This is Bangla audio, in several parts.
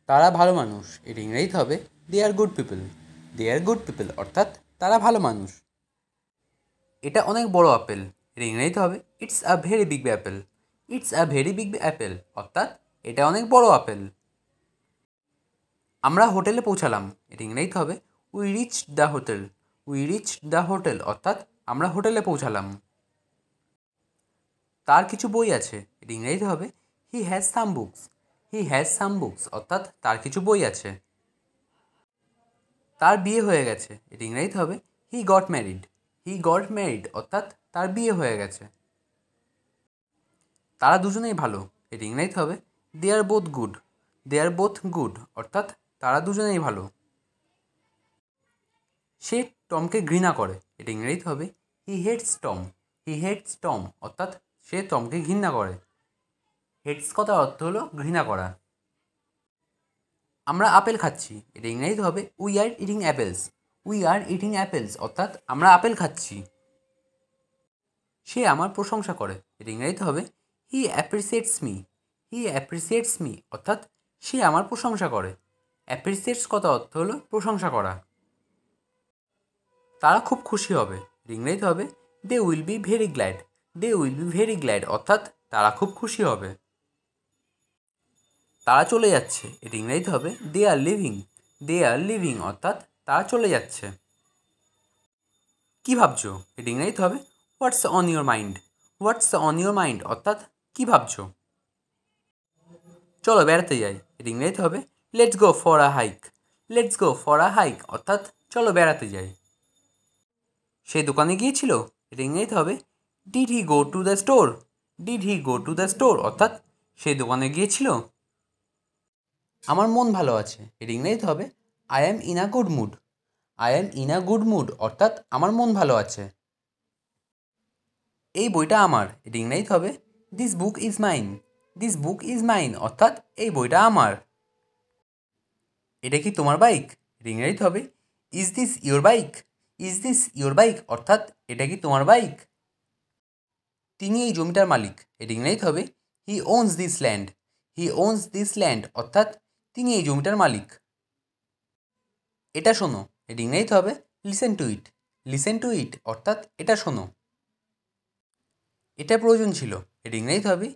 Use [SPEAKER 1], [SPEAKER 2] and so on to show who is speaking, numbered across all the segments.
[SPEAKER 1] তারা ভালো মানুষ এর ইংরেজিতে হবে they R good people. They R good people অর্থাৎ তারা ভালো মানুষ। এটা অনেক বড় আপেল এর ইংরেজিতে হবে it's a very big Apple. It's a very big Apple অর্থাৎ এটা অনেক বড় আপেল। আমরা হোটেলে পৌঁছালাম এর ইংরেজিতে হবে we reach the hotel. We reach the hotel অর্থাৎ আমরা হোটেলে পৌঁছালাম। তার কিছু বই আছে এর ইংরেজিতে হবে he has some books. He has some books অর্থাৎ তার কিছু বই আছে। তার বিয়ে হয়ে গেছে এর ইংরেজিতে হবে he got married. He got married অর্থাৎ তার বিয়ে হয়ে গেছে। তারা দুজনেই ভালো এর ইংরেজিতে হবে they R both good. They R both good অর্থাৎ তারা দুজনেই ভালো। সে টমকে ঘৃণা করে এর ইংরেজিতে হবে হি হেটস টম। হি হেটস টম অর্থাৎ সে টমকে ঘৃণা করে। হেটস কথার অর্থ হলো ঘৃণা করা। আমরা আপেল খাচ্ছি এর ইংরেজিতে হবে we are eating apples. We are eating apples অর্থাৎ আমরা আপেল খাচ্ছি। সে আমার প্রশংসা করে এর ইংরেজিতে হবে হি অ্যাপ্রিসিয়েটস মি। হি অ্যাপ্রিসিয়েটস মি অর্থাৎ সে আমার প্রশংসা করে। অ্যাপ্রিসিয়েটস কথা অর্থ হলো প্রশংসা করা। তারা খুব খুশি হবে এর ইংরেজিতে হবে they will be very glad. They will be very glad অর্থাৎ তারা খুব খুশি হবে। তারা চলে যাচ্ছে এর ইংরেজিতে হবে they R living. They R living অর্থাৎ তারা চলে যাচ্ছে। কী ভাবছো এর ইংরেজিতে হবে হোয়াটস on your mind. What's on your mind অর্থাৎ কী ভাবছো। চলো বেড়াতে যাই এর ইংরেজিতে হবে let's go for a hike. Let's go for a hike অর্থাৎ চলো বেড়াতে যাই। সে দোকানে গিয়েছিল এর ইংরেজিতে হবে did he go to the store. Did he go to the store অর্থাৎ সে দোকানে গিয়েছিল। আমার মন ভালো আছে এর ইংরেজিতে হবে I am in a good mood. I am in a good mood অর্থাৎ আমার মন ভালো আছে। এই বইটা আমার এর ইংরেজিতে হবে this book is mine. This book is mine অর্থাৎ এই বইটা আমার। এটা কি তোমার বাইক এর ইংরেজিতে হবে is this your bike. Is this your bike অর্থাৎ এটা কি তোমার বাইক। তিনি এই জমিটার মালিক এর ইংরেজিতে হবে he owns this land. He owns this land অর্থাৎ তিনি এই জমিটার মালিক। এটা শোনো এর ইংরেজিতে হবে listen to it. Listen to it অর্থাৎ এটা শোনো। এটা প্রয়োজন ছিল এর ইংরেজিতে হবে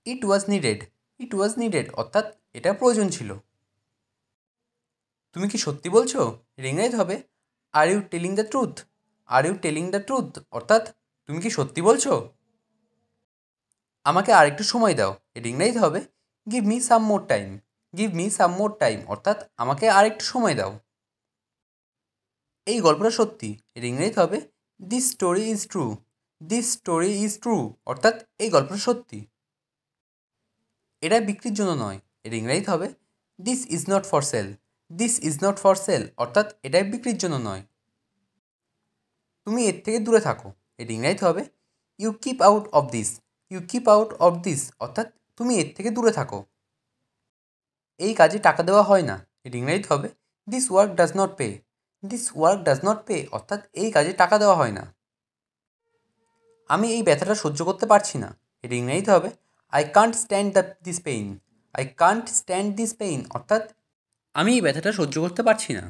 [SPEAKER 1] ইট ওয়াজ নিডেড। ইট ওয়াজ নিডেড অর্থাৎ এটা প্রয়োজন ছিল। তুমি কি সত্যি বলছো এর ইংরেজিতে হবে are you telling the truth. Are you telling the truth অর্থাৎ তুমি কি সত্যি বলছো। আমাকে আরেকটু সময় দাও এর ইংরেজিতে হবে give me some more time. Give me some more time অর্থাৎ আমাকে আরেকটু সময় দাও। এই গল্পটা সত্যি এর ইংরেজিতে হবে this story is true. This story is true অর্থাৎ এই গল্পটা সত্যি। এটা বিক্রির জন্য নয় এর ইংরেজিতে হবে this is not for sale. This is not for sale অর্থাৎ এটা বিক্রির জন্য নয়। তুমি এর থেকে দূরে থাকো এর ইংরেজিতে হবে you keep out of this. You keep out of this অর্থাৎ তুমি এর থেকে দূরে থাকো। এই কাজে টাকা দেওয়া হয় না এর ইংরেজিতে হবে this work does not pay. This work does not pay অর্থাৎ এই কাজে টাকা দেওয়া হয় না। আমি এই ব্যথাটা সহ্য করতে পারছি না এর ইংরেজিতে হবে I can't stand this pain. I can't stand this pain অর্থাৎ আমি এই ব্যথাটা সহ্য করতে পারছি না।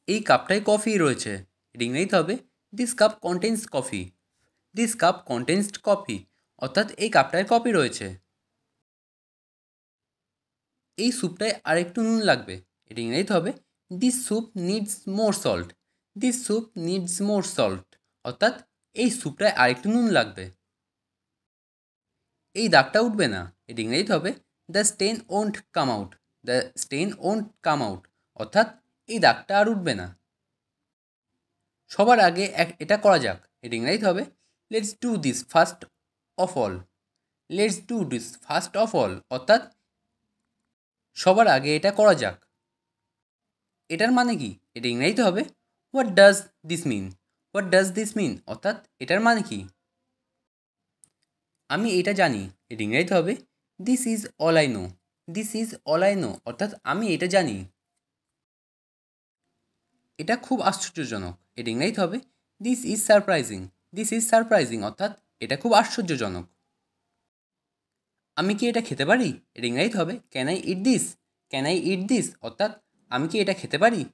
[SPEAKER 1] এই কাপটায় কফি রয়েছে এর ইংরেজিতে হবে this cup contains coffee. This cup contains coffee অর্থাৎ এই কাপটায় কফি রয়েছে। এই স্যুপটায় আরেকটু নুন লাগবে এর ইংরেজিতে হবে this soup needs more salt. This soup needs more salt অর্থাৎ এই স্যুপটায় আরেকটু নুন লাগবে। এই দাগটা উঠবে না এর ইংরেজিতে হবে the stain won't come out. The stain won't come out অর্থাৎ এই দাগটা আর উঠবে না। সবার আগে এটা করা যাক এর ইংরেজিতে হবে let's do this first of all. Let's do this first of all অর্থাৎ সবার আগে এটা করা যাক। এটার মানে কি এর ইংরেজিতে হবে what does this mean. What does this mean অর্থাৎ এটার মানে কি। আমি এটা জানি এর ইংরেজিতে হবে this is all I know. This is all I know অর্থাৎ আমি এটা জানি। এটা খুব আশ্চর্যজনক এর ইংরেজিতে হবে this is surprising. This is surprising অর্থাৎ এটা খুব আশ্চর্যজনক। আমি কি এটা খেতে পারি? এর ইংরাজি হবে can I eat this? Can I eat this? অর্থাৎ আমি কি এটা খেতে পারি?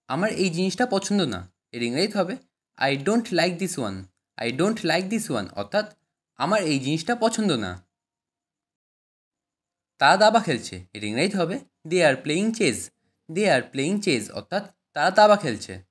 [SPEAKER 1] আমার এই জিনিসটা পছন্দ না। এর ইংরাজি হবে I don't like this one. I don't like this one অর্থাৎ আমার এই জিনিসটা পছন্দ না। তারা দাবা খেলছে। এর ইংরাজি হবে they are playing chess. They are playing chess অর্থাৎ তারা দাবা খেলছে।